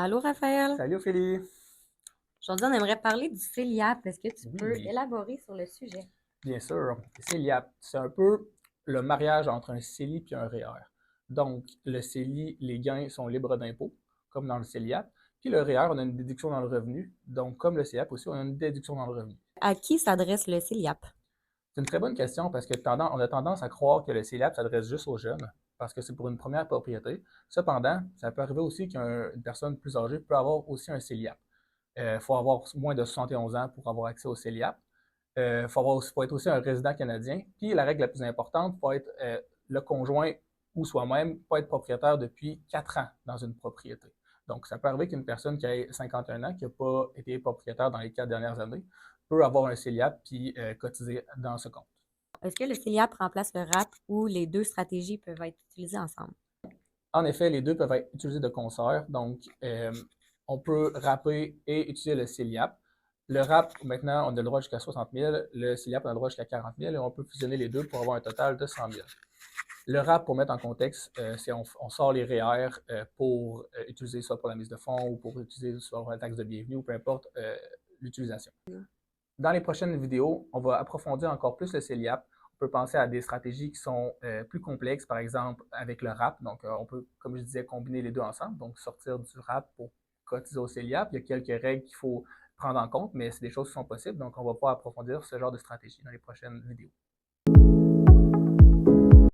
Allô, Raphaël. Salut Ophélie! Aujourd'hui, on aimerait parler du CELIAP. Est-ce que tu peux Oui, élaborer sur le sujet? bien sûr. Le CELIAP, c'est un peu le mariage entre un CELI et un REER. Donc, le CELI, les gains sont libres d'impôt, comme dans le CELIAP. Puis le REER, on a une déduction dans le revenu. Donc, comme le CELIAP aussi, on a une déduction dans le revenu. À qui s'adresse le CELIAP? C'est une très bonne question parce que on a tendance à croire que le CELIAP s'adresse juste aux jeunes parce que c'est pour une première propriété. Cependant, ça peut arriver aussi qu'une personne plus âgée peut avoir aussi un CELIAP. Il faut avoir moins de 71 ans pour avoir accès au CELIAP. Faut être aussi un résident canadien. Puis la règle la plus importante, il faut être le conjoint ou soi-même, pas être propriétaire depuis 4 ans dans une propriété. Donc, ça peut arriver qu'une personne qui a 51 ans, qui n'a pas été propriétaire dans les 4 dernières années, peut avoir un CELIAP puis cotiser dans ce compte. Est-ce que le CELIAP remplace le RAP ou les deux stratégies peuvent être utilisées ensemble? En effet, les deux peuvent être utilisés de concert. Donc, on peut rapper et utiliser le CELIAP. Le rap, maintenant, on a le droit jusqu'à 60 000. Le CELIAP, on a le droit jusqu'à 40 000. Et on peut fusionner les deux pour avoir un total de 100 000. Le rap, pour mettre en contexte, c'est on sort les REER pour utiliser soit pour la mise de fonds ou pour utiliser soit pour la taxe de bienvenue ou peu importe l'utilisation. Dans les prochaines vidéos, on va approfondir encore plus le CELIAP. On peut penser à des stratégies qui sont plus complexes, par exemple avec le RAP. Donc, on peut, comme je disais, combiner les deux ensemble. Donc, sortir du RAP pour cotiser au CELIAP. Il y a quelques règles qu'il faut prendre en compte, mais c'est des choses qui sont possibles. Donc, on va pouvoir approfondir ce genre de stratégie dans les prochaines vidéos.